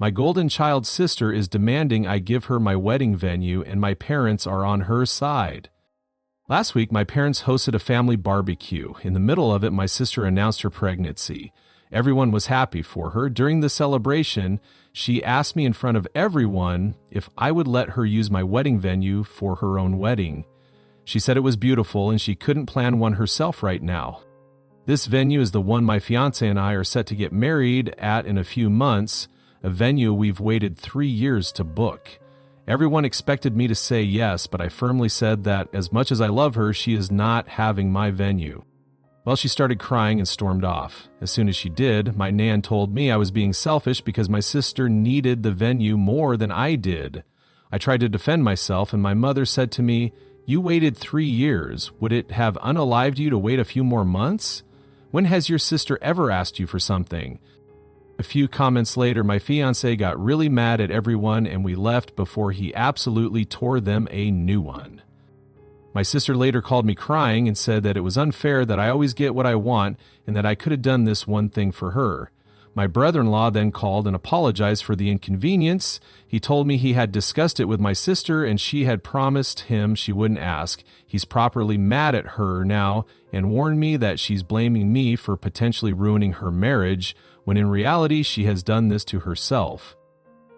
My golden child sister is demanding I give her my wedding venue, and my parents are on her side. Last week, my parents hosted a family barbecue. In the middle of it, my sister announced her pregnancy. Everyone was happy for her. During the celebration, she asked me in front of everyone if I would let her use my wedding venue for her own wedding. She said it was beautiful and she couldn't plan one herself right now. This venue is the one my fiance and I are set to get married at in a few months, a venue we've waited 3 years to book. Everyone expected me to say yes, but I firmly said that as much as I love her, she is not having my venue. Well, she started crying and stormed off. As soon as she did, my nan told me I was being selfish because my sister needed the venue more than I did. I tried to defend myself, and my mother said to me, "You waited 3 years. Would it have unalived you to wait a few more months? When has your sister ever asked you for something?" A few comments later, my fiancé got really mad at everyone and we left before he absolutely tore them a new one. My sister later called me crying and said that it was unfair that I always get what I want and that I could have done this one thing for her. My brother-in-law then called and apologized for the inconvenience. He told me he had discussed it with my sister and she had promised him she wouldn't ask. He's properly mad at her now and warned me that she's blaming me for potentially ruining her marriage, when in reality she has done this to herself.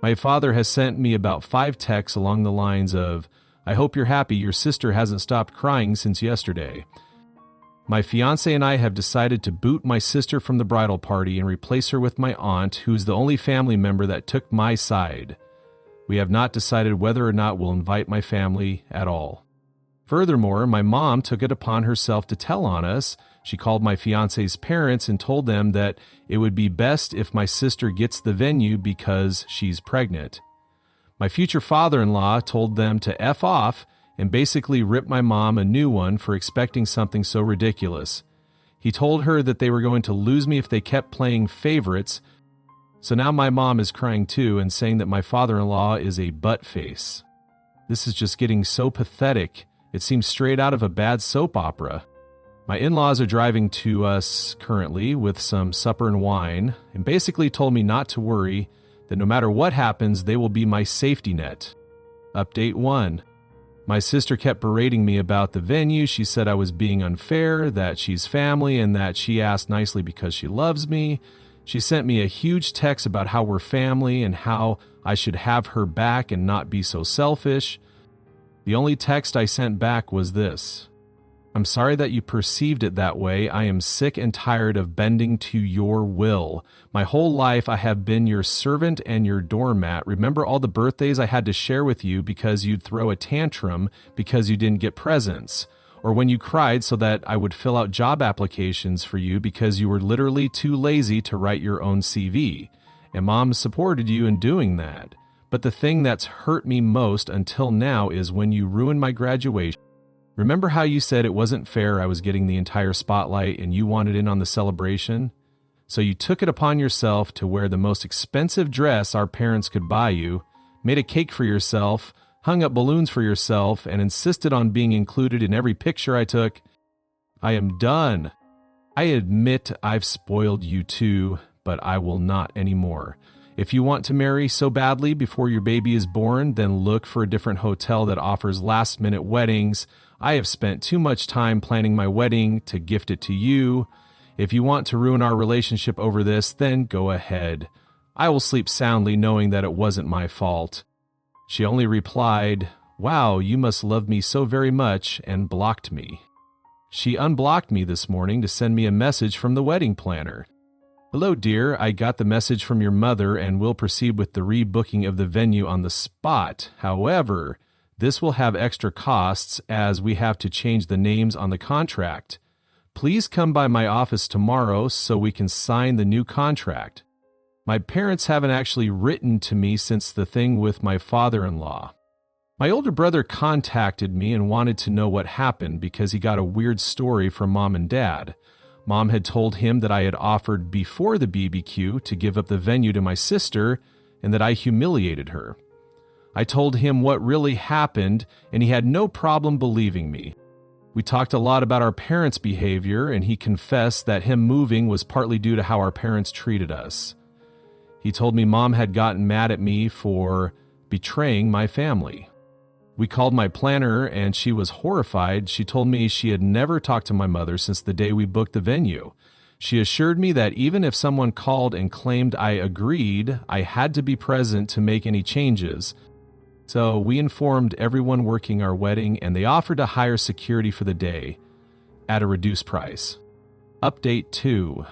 My father has sent me about 5 texts along the lines of, "I hope you're happy your sister hasn't stopped crying since yesterday." My fiancé and I have decided to boot my sister from the bridal party and replace her with my aunt, who's the only family member that took my side. We have not decided whether or not we'll invite my family at all. Furthermore, my mom took it upon herself to tell on us. She called my fiancé's parents and told them that it would be best if my sister gets the venue because she's pregnant. My future father-in-law told them to F off and basically ripped my mom a new one for expecting something so ridiculous. He told her that they were going to lose me if they kept playing favorites, so now my mom is crying too and saying that my father-in-law is a butt-face. This is just getting so pathetic. It seems straight out of a bad soap opera. My in-laws are driving to us currently with some supper and wine and basically told me not to worry, that no matter what happens, they will be my safety net. Update 1. My sister kept berating me about the venue. She said I was being unfair, that she's family, and that she asked nicely because she loves me. She sent me a huge text about how we're family and how I should have her back and not be so selfish. The only text I sent back was this: "I'm sorry that you perceived it that way. I am sick and tired of bending to your will. My whole life I have been your servant and your doormat. Remember all the birthdays I had to share with you because you'd throw a tantrum because you didn't get presents? Or when you cried so that I would fill out job applications for you because you were literally too lazy to write your own CV. And Mom supported you in doing that. But the thing that's hurt me most until now is when you ruined my graduation. Remember how you said it wasn't fair I was getting the entire spotlight and you wanted in on the celebration? So you took it upon yourself to wear the most expensive dress our parents could buy you, made a cake for yourself, hung up balloons for yourself, and insisted on being included in every picture I took. I am done. I admit I've spoiled you too, but I will not anymore. If you want to marry so badly before your baby is born, then look for a different hotel that offers last-minute weddings. I have spent too much time planning my wedding to gift it to you. If you want to ruin our relationship over this, then go ahead. I will sleep soundly knowing that it wasn't my fault." She only replied, "Wow, you must love me so very much," and blocked me. She unblocked me this morning to send me a message from the wedding planner. "Hello, dear. I got the message from your mother and will proceed with the rebooking of the venue on the spot. However, this will have extra costs as we have to change the names on the contract. Please come by my office tomorrow so we can sign the new contract. My parents haven't actually written to me since the thing with my father-in-law. My older brother contacted me and wanted to know what happened because he got a weird story from Mom and Dad. Mom had told him that I had offered before the BBQ to give up the venue to my sister and that I humiliated her. I told him what really happened, and he had no problem believing me. We talked a lot about our parents' behavior, and he confessed that him moving was partly due to how our parents treated us. He told me Mom had gotten mad at me for betraying my family. We called my planner and she was horrified. She told me she had never talked to my mother since the day we booked the venue. She assured me that even if someone called and claimed I agreed, I had to be present to make any changes. So we informed everyone working our wedding and they offered to hire security for the day at a reduced price. Update 2.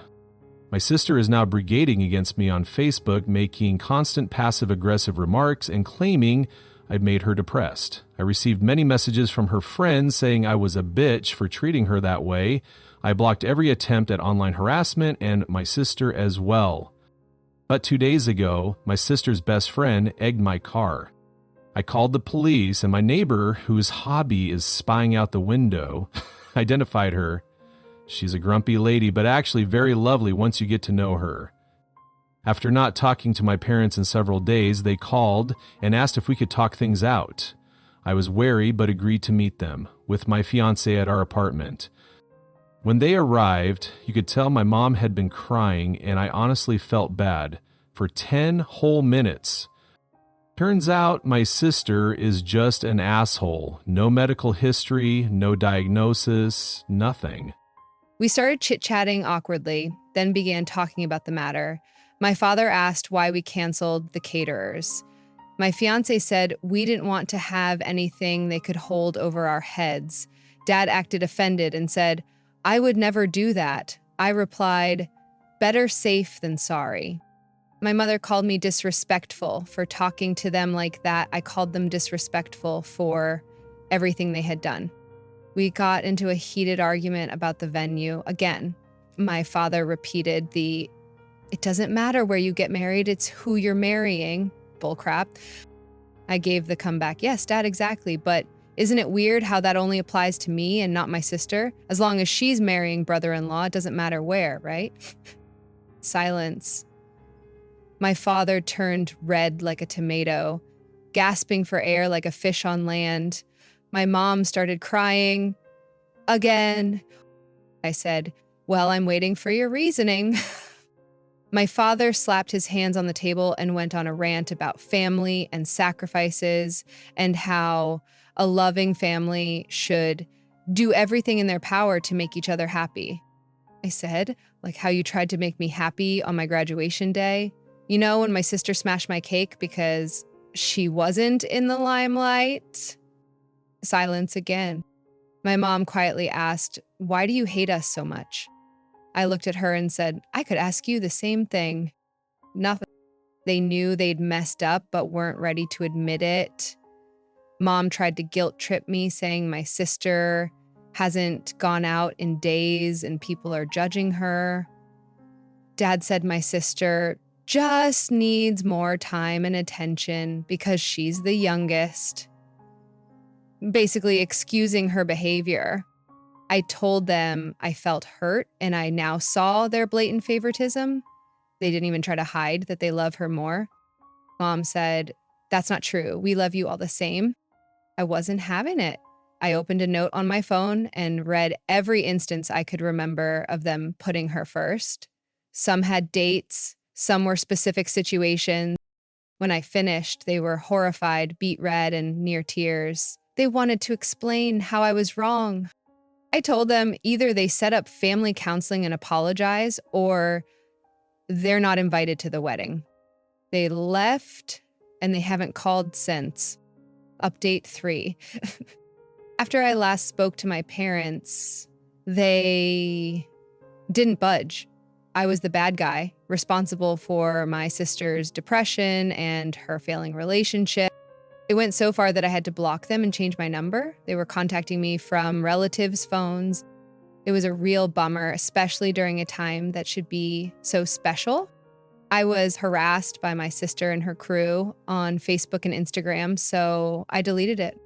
My sister is now brigading against me on Facebook, making constant passive-aggressive remarks and claiming I'd made her depressed. I received many messages from her friends saying I was a bitch for treating her that way. I blocked every attempt at online harassment and my sister as well. But 2 days ago, my sister's best friend egged my car. I called the police and my neighbor, whose hobby is spying out the window, identified her. She's a grumpy lady, but actually very lovely once you get to know her. After not talking to my parents in several days, they called and asked if we could talk things out. I was wary but agreed to meet them, with my fiancé at our apartment. When they arrived, you could tell my mom had been crying and I honestly felt bad for 10 whole minutes. Turns out my sister is just an asshole. No medical history, no diagnosis, nothing. We started chit-chatting awkwardly, then began talking about the matter. My father asked why we canceled the caterers. My fiancé said we didn't want to have anything they could hold over our heads. Dad acted offended and said, "I would never do that." I replied, "Better safe than sorry." My mother called me disrespectful for talking to them like that. I called them disrespectful for everything they had done. We got into a heated argument about the venue. Again, my father repeated "it doesn't matter where you get married, it's who you're marrying" bullcrap. I gave the comeback, "Yes, Dad, exactly, but isn't it weird how that only applies to me and not my sister? As long as she's marrying brother-in-law, it doesn't matter where, right?" Silence. My father turned red like a tomato, gasping for air like a fish on land. My mom started crying. Again. I said, "Well, I'm waiting for your reasoning." My father slapped his hands on the table and went on a rant about family and sacrifices and how a loving family should do everything in their power to make each other happy. I said, "Like how you tried to make me happy on my graduation day? You know, when my sister smashed my cake because she wasn't in the limelight?" Silence again. My mom quietly asked, "Why do you hate us so much?" I looked at her and said, "I could ask you the same thing." Nothing. They knew they'd messed up but weren't ready to admit it. Mom tried to guilt trip me, saying my sister hasn't gone out in days and people are judging her. Dad said my sister just needs more time and attention because she's the youngest, basically excusing her behavior. I told them I felt hurt and I now saw their blatant favoritism. They didn't even try to hide that they love her more. Mom said, "That's not true. We love you all the same." I wasn't having it. I opened a note on my phone and read every instance I could remember of them putting her first. Some had dates, some were specific situations. When I finished, they were horrified, beet red, and near tears. They wanted to explain how I was wrong. I told them either they set up family counseling and apologize, or they're not invited to the wedding. They left, and they haven't called since. Update 3. After I last spoke to my parents, they didn't budge. I was the bad guy, responsible for my sister's depression and her failing relationship. It went so far that I had to block them and change my number. They were contacting me from relatives' phones. It was a real bummer, especially during a time that should be so special. I was harassed by my sister and her crew on Facebook and Instagram, so I deleted it.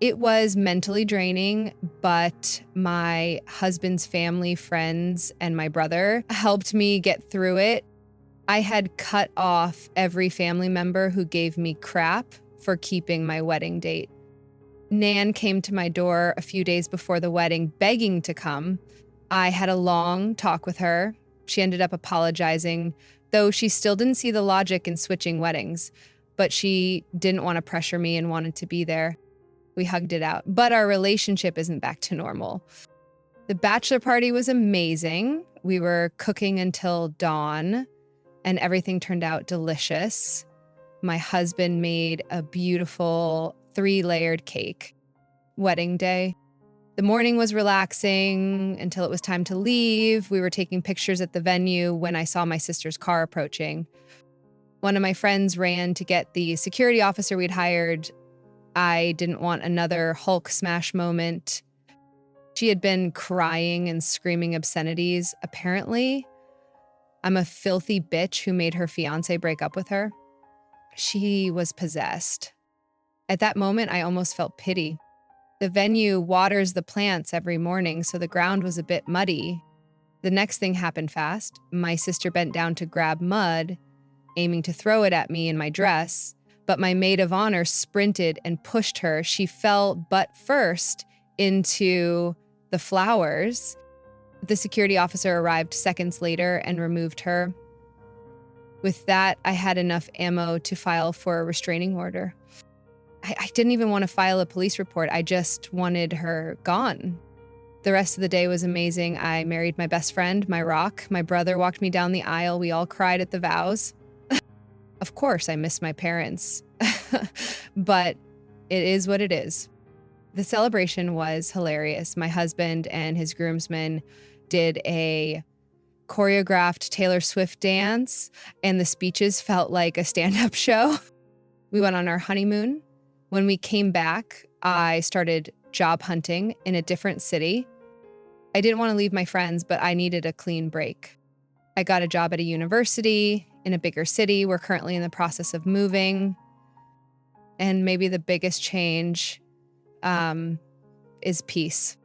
It was mentally draining, but my husband's family, friends, and my brother helped me get through it. I had cut off every family member who gave me crap for keeping my wedding date. Nan came to my door a few days before the wedding, begging to come. I had a long talk with her. She ended up apologizing, though she still didn't see the logic in switching weddings, but she didn't want to pressure me and wanted to be there. We hugged it out, but our relationship isn't back to normal. The bachelor party was amazing. We were cooking until dawn, and everything turned out delicious. My husband made a beautiful 3-layered cake. Wedding day. The morning was relaxing until it was time to leave. We were taking pictures at the venue when I saw my sister's car approaching. One of my friends ran to get the security officer we'd hired. I didn't want another Hulk smash moment. She had been crying and screaming obscenities. Apparently, I'm a filthy bitch who made her fiance break up with her. She was possessed. At that moment, I almost felt pity. The venue waters the plants every morning, so the ground was a bit muddy. The next thing happened fast. My sister bent down to grab mud, aiming to throw it at me in my dress, but my maid of honor sprinted and pushed her. She fell butt first into the flowers. The security officer arrived seconds later and removed her. With that, I had enough ammo to file for a restraining order. I didn't even want to file a police report. I just wanted her gone. The rest of the day was amazing. I married my best friend, my rock. My brother walked me down the aisle. We all cried at the vows. Of course, I miss my parents, but it is what it is. The celebration was hilarious. My husband and his groomsmen did a choreographed Taylor Swift dance, and the speeches felt like a stand-up show. We went on our honeymoon. When we came back, I started job hunting in a different city. I didn't want to leave my friends, but I needed a clean break. I got a job at a university in a bigger city. We're currently in the process of moving. And maybe the biggest change is peace.